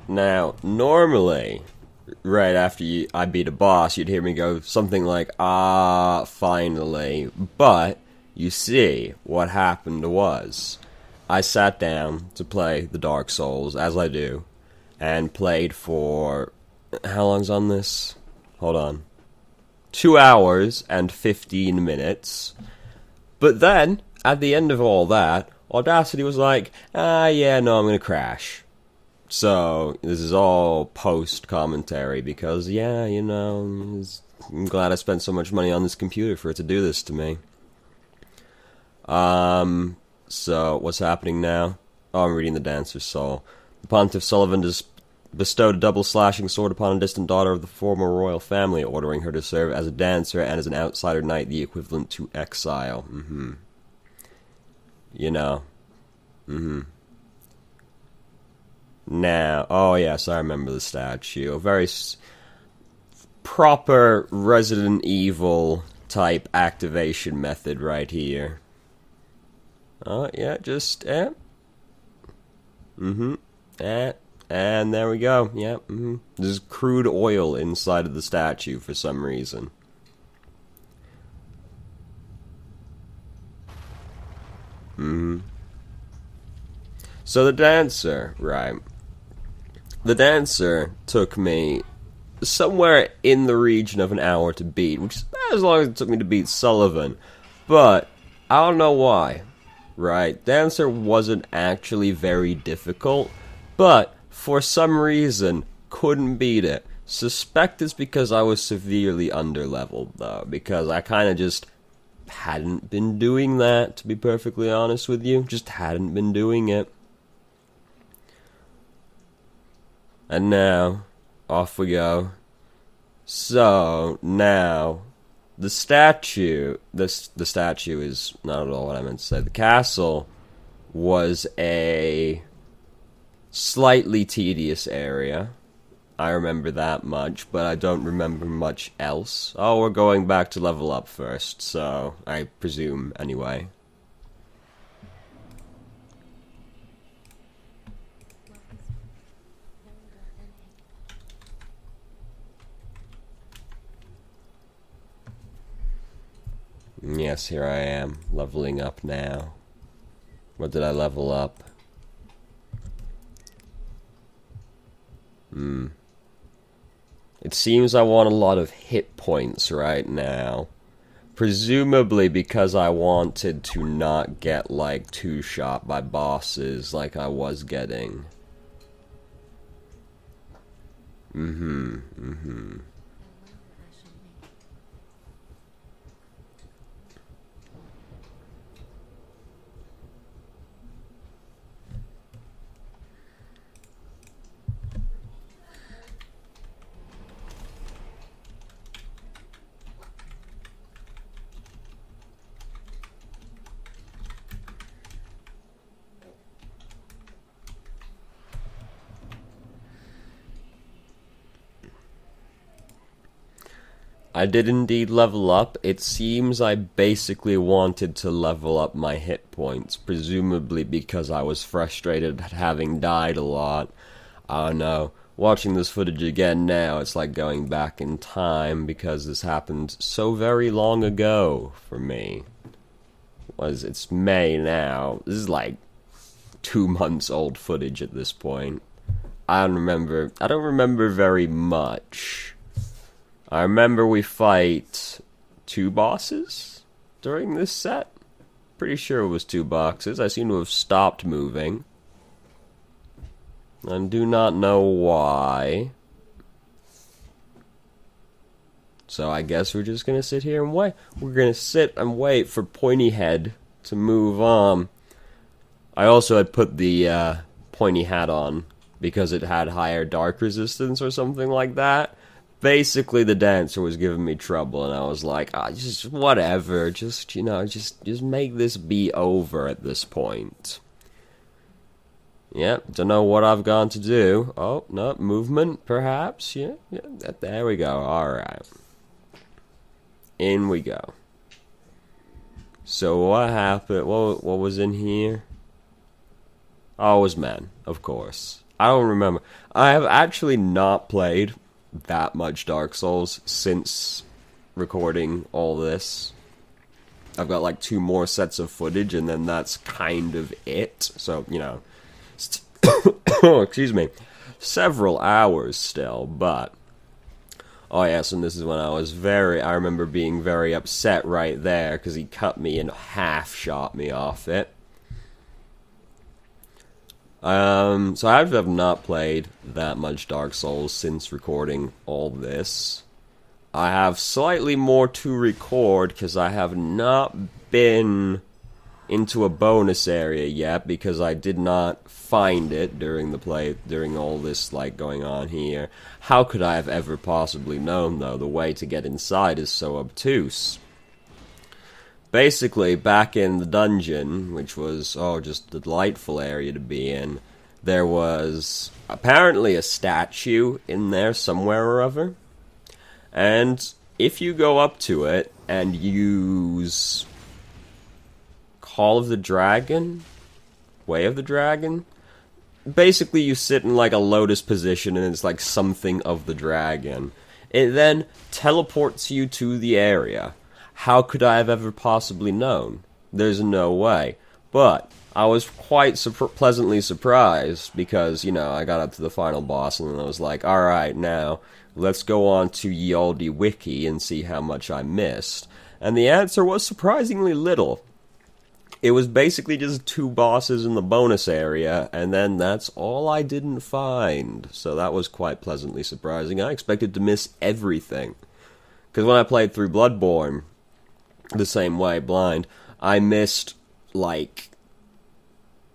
Now, normally, right after I beat a boss, you'd hear me go something like, ah, finally. But, you see, what happened was, I sat down to play the Dark Souls, as I do, and played for... How long's on this? Hold on. 2 hours and 15 minutes. But then, at the end of all that, Audacity was like, yeah, no, I'm gonna crash. So, this is all post-commentary, because, yeah, you know, I'm glad I spent so much money on this computer for it to do this to me. So, what's happening now? Oh, I'm reading The Dancer's Soul. The Pontiff Sullivan bestowed a double-slashing sword upon a distant daughter of the former royal family, ordering her to serve as a dancer and as an outsider knight, the equivalent to exile. You know. Now, oh yes, I remember the statue. A very proper Resident Evil type activation method right here. Oh, yeah, just, and there we go, There's crude oil inside of the statue for some reason. So the dancer, right. The dancer took me somewhere in the region of an hour to beat, which is about as long as it took me to beat Sullivan. But, I don't know why. Right, Dancer wasn't actually very difficult, but for some reason couldn't beat it. Suspect it's because I was severely underleveled, though, because I kind of just hadn't been doing that, to be perfectly honest with you. Just hadn't been doing it. And now, off we go. So, now... The statue is not at all what I meant to say. The castle was a slightly tedious area. I remember that much, but I don't remember much else. Oh, we're going back to level up first, so I presume anyway. Yes, here I am, leveling up now. What did I level up? It seems I want a lot of hit points right now. Presumably because I wanted to not get, like, two-shot by bosses like I was getting. I did indeed level up. It seems I basically wanted to level up my hit points, presumably because I was frustrated at having died a lot. I don't know. Watching this footage again now, it's like going back in time because this happened so very long ago for me. It's May now. This is like 2 months old footage at this point. I don't remember very much. I remember we fight 2 bosses during this set. Pretty sure it was 2 boxes. I seem to have stopped moving. I do not know why. So I guess we're just gonna sit here and wait. We're gonna sit and wait for Pointy Head to move on. I also had put the Pointy Hat on because it had higher dark resistance or something like that. Basically, the dancer was giving me trouble, and I was like, just whatever, just make this be over at this point. Yep, don't know what I've gone to do. Oh, no, movement, perhaps? Yeah, there we go, alright. In we go. So what happened, what was in here? Oh, it was men, of course. I don't remember. I have actually not played that much Dark Souls since recording all this. I've got like 2 more sets of footage, and then that's kind of it. So, excuse me, several hours still, but... Oh yes, and this is when I remember being very upset right there, because he cut me and half shot me off it. So I have not played that much Dark Souls since recording all this. I have slightly more to record, because I have not been into a bonus area yet, because I did not find it during all this, like, going on here. How could I have ever possibly known, though? The way to get inside is so obtuse. Basically, back in the dungeon, which was, just a delightful area to be in, there was apparently a statue in there somewhere or other. And if you go up to it and use Call of the Dragon, Way of the Dragon, basically you sit in like a lotus position and it's like something of the dragon. It then teleports you to the area. How could I have ever possibly known? There's no way. But I was quite pleasantly surprised because, I got up to the final boss and then I was like, alright, now let's go on to Yaldi Wiki and see how much I missed. And the answer was surprisingly little. It was basically just 2 bosses in the bonus area, and then that's all I didn't find. So that was quite pleasantly surprising. I expected to miss everything. Because when I played through Bloodborne, the same way, blind, I missed, like,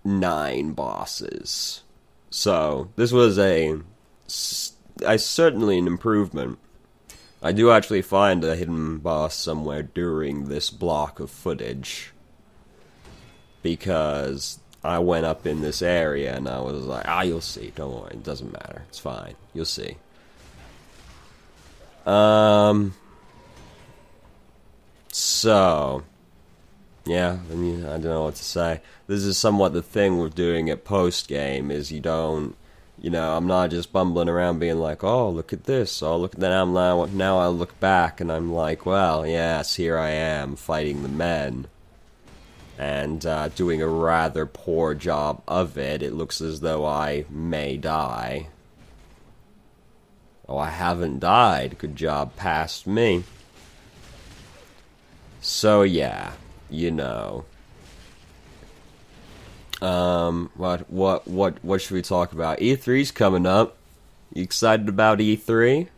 9 bosses. So, this was certainly an improvement. I do actually find a hidden boss somewhere during this block of footage. Because I went up in this area and I was like, you'll see, don't worry, it doesn't matter, it's fine, you'll see. So, yeah, I don't know what to say. This is somewhat the thing with doing it post-game, is you don't, I'm not just bumbling around being like, oh, look at this, oh, look at that, now I look back and I'm like, well, yes, here I am, fighting the men. And doing a rather poor job of it. It looks as though I may die. Oh, I haven't died. Good job past me. So yeah, What should we talk about? E3's coming up. You excited about E3?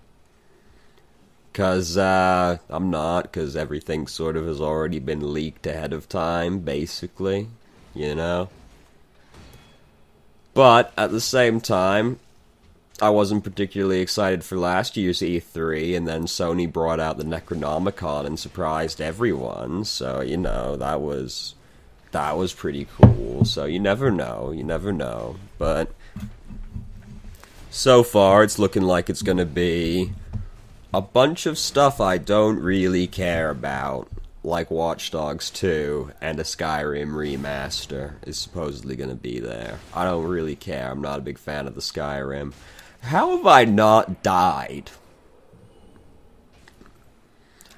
Because, I'm not, because everything sort of has already been leaked ahead of time, basically, But, at the same time, I wasn't particularly excited for last year's E3, and then Sony brought out the Necronomicon and surprised everyone, so, that was pretty cool, so you never know, but so far it's looking like it's gonna be a bunch of stuff I don't really care about, like Watch Dogs 2 and a Skyrim remaster is supposedly going to be there. I don't really care. I'm not a big fan of the Skyrim. How have I not died?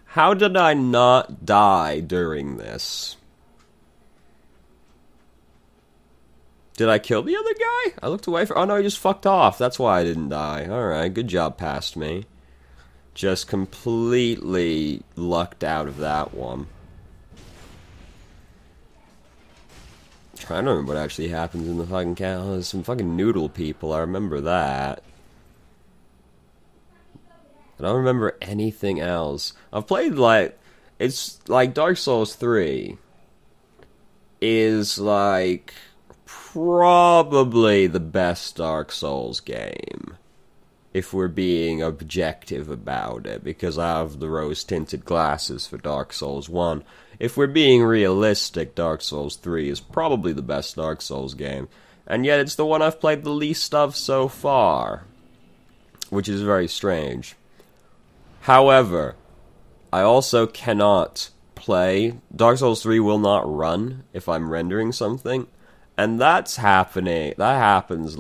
How did I not die during this? Did I kill the other guy? I looked away for... Oh no, he just fucked off. That's why I didn't die. Alright, good job past me. Just completely lucked out of that one. I'm trying to remember what actually happens in the fucking castle. There's some fucking noodle people, I remember that. I don't remember anything else. I've played, it's like Dark Souls 3 is, probably the best Dark Souls game. If we're being objective about it, because I have the rose-tinted glasses for Dark Souls 1. If we're being realistic, Dark Souls 3 is probably the best Dark Souls game. And yet it's the one I've played the least of so far. Which is very strange. However, I also cannot play... Dark Souls 3 will not run if I'm rendering something. And that happens,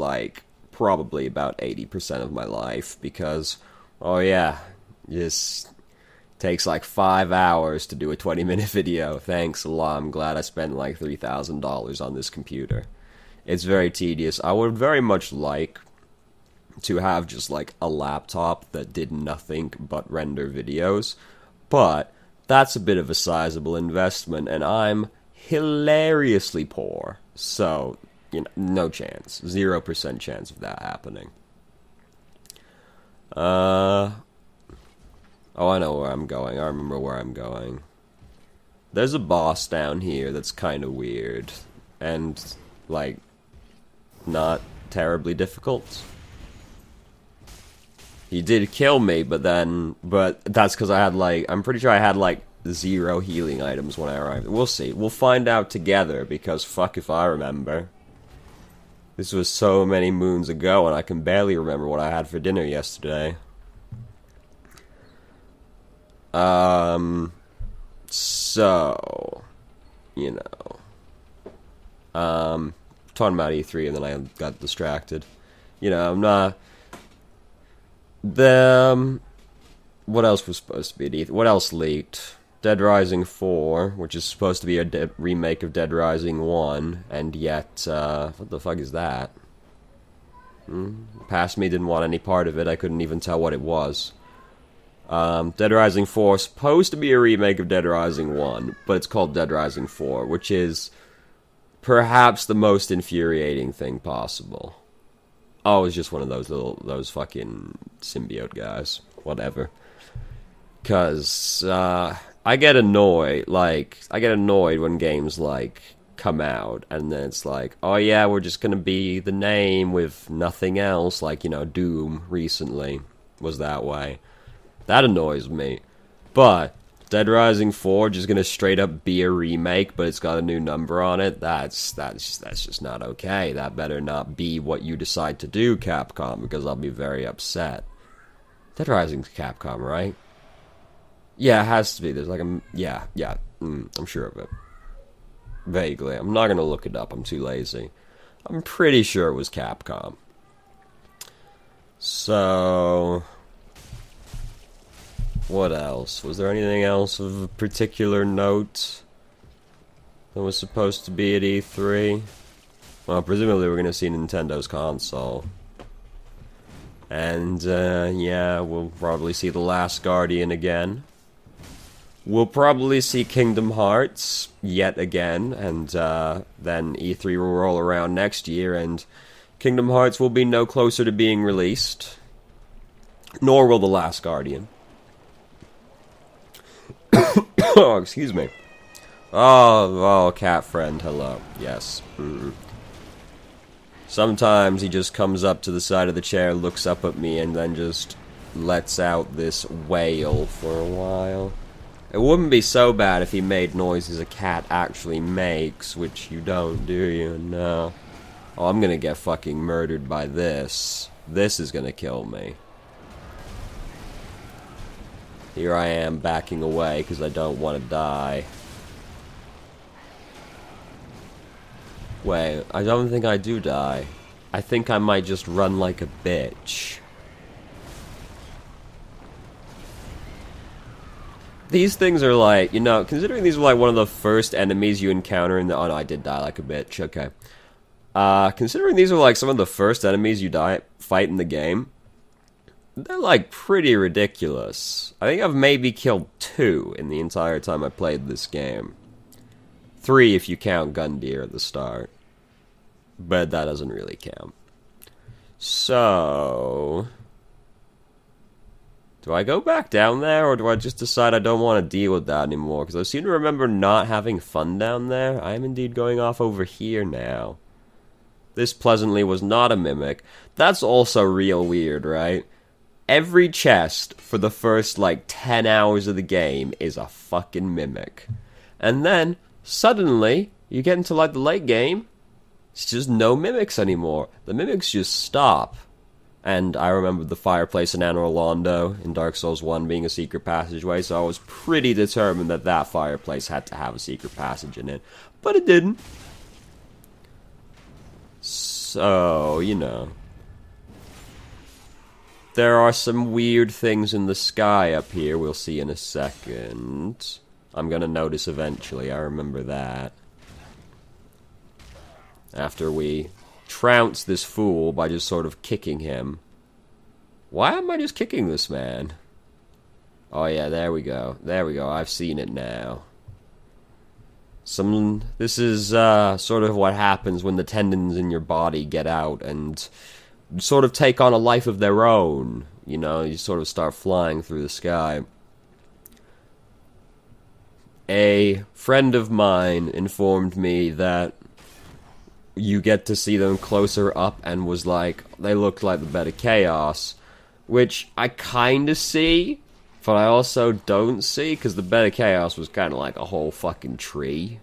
probably about 80% of my life, because, oh yeah, this takes like 5 hours to do a 20-minute video. Thanks a lot, I'm glad I spent like $3,000 on this computer. It's very tedious. I would very much like to have just like a laptop that did nothing but render videos, but that's a bit of a sizable investment, and I'm hilariously poor, so, you know, no chance. 0% chance of that happening. Oh, I know where I'm going. I remember where I'm going. There's a boss down here that's kind of weird, and, like, not terribly difficult. He did kill me, but that's because I had, like, I'm pretty sure I had, like, 0 healing items when I arrived. We'll see. We'll find out together, because fuck if I remember. This was so many moons ago, and I can barely remember what I had for dinner yesterday. So, you know. Talking about E3, and then I got distracted. You know, I'm not... what else was supposed to be at E3? What else leaked? Dead Rising 4, which is supposed to be a remake of Dead Rising 1, and yet, what the fuck is that? Past me didn't want any part of it, I couldn't even tell what it was. Dead Rising 4 is supposed to be a remake of Dead Rising 1, but it's called Dead Rising 4, which is perhaps the most infuriating thing possible. Oh, it's just one of those fucking symbiote guys. Whatever. 'Cause, I get annoyed when games, like, come out, and then it's like, oh yeah, we're just gonna be the name with nothing else, like, you know, Doom recently was that way. That annoys me. But Dead Rising 4 just gonna straight up be a remake, but it's got a new number on it. That's just not okay. That better not be what you decide to do, Capcom, because I'll be very upset. Dead Rising's Capcom, right? Yeah, it has to be. There's like a... Yeah, I'm sure of it. Vaguely. I'm not gonna look it up, I'm too lazy. I'm pretty sure it was Capcom. So... what else? Was there anything else of particular note that was supposed to be at E3? Well, presumably we're gonna see Nintendo's console. And, yeah, we'll probably see The Last Guardian again. We'll probably see Kingdom Hearts yet again, and then E3 will roll around next year, and Kingdom Hearts will be no closer to being released. Nor will The Last Guardian. Oh, excuse me. Oh, cat friend, hello. Yes. Sometimes he just comes up to the side of the chair, looks up at me, and then just lets out this wail for a while. It wouldn't be so bad if he made noises a cat actually makes, which you don't, do you? No. Oh, I'm gonna get fucking murdered by this. This is gonna kill me. Here I am backing away because I don't want to die. Wait, I don't think I do die. I think I might just run like a bitch. These things are like, you know, considering these were like one of the first enemies you encounter in the... Oh no, I did die like a bitch, okay. Considering these are like some of the first enemies you fight in the game, they're like pretty ridiculous. I think I've maybe killed 2 in the entire time I played this game. 3 if you count Gundyr at the start. But that doesn't really count. So... do I go back down there, or do I just decide I don't want to deal with that anymore? Because I seem to remember not having fun down there. I am indeed going off over here now. This pleasantly was not a mimic. That's also real weird, right? Every chest for the first, like, 10 hours of the game is a fucking mimic. And then, suddenly, you get into, like, the late game, it's just no mimics anymore. The mimics just stop. And I remember the fireplace in Anor Londo in Dark Souls 1 being a secret passageway, so I was pretty determined that that fireplace had to have a secret passage in it. But it didn't. So, you know. there are some weird things in the sky up here. We'll see in a second. I'm gonna notice eventually, I remember that. After we trounce this fool by just sort of kicking him. Why am I just kicking this man? Oh yeah, there we go. There we go, I've seen it now. This is sort of what happens when the tendons in your body get out and sort of take on a life of their own. You know, you sort of start flying through the sky. A friend of mine informed me that you get to see them closer up and was like, they look like the Bed of Chaos, which I kind of see, but I also don't see, because the Bed of Chaos was kind of like a whole fucking tree.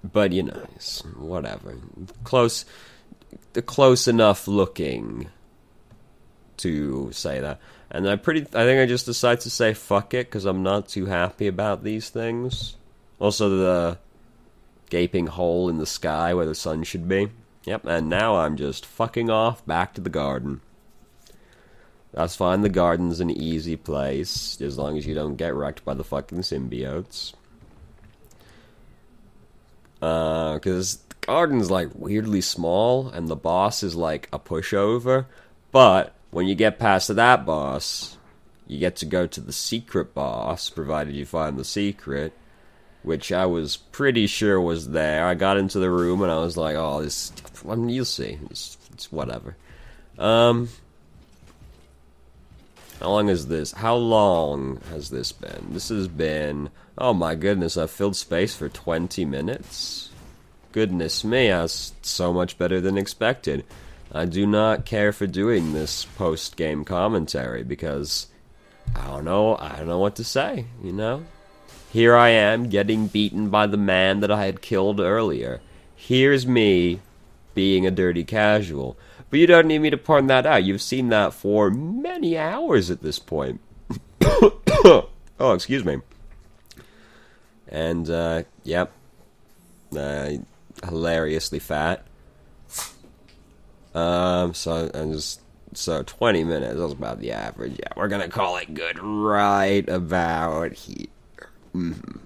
But, you know, whatever. Close enough looking to say that. And I think I just decided to say fuck it, because I'm not too happy about these things. Also, the gaping hole in the sky where the sun should be. Yep, and now I'm just fucking off back to the garden. That's fine, the garden's an easy place, as long as you don't get wrecked by the fucking symbiotes. Because the garden's, like, weirdly small, and the boss is, like, a pushover. But, when you get past that boss, you get to go to the secret boss, provided you find the secret, which I was pretty sure was there. I got into the room, and I was like, oh, this... I mean, you'll see. It's whatever. How long is this? How long has this been? This has been... Oh my goodness, I've filled space for 20 minutes? Goodness me, that's so much better than expected. I do not care for doing this post-game commentary, because... I don't know what to say, you know? Here I am, getting beaten by the man that I had killed earlier. Here's me, being a dirty casual. But you don't need me to point that out. You've seen that for many hours at this point. Oh, excuse me. And, yep. Hilariously fat. So 20 minutes, that's about the average. Yeah, we're gonna call it good right about here. Mm-hmm.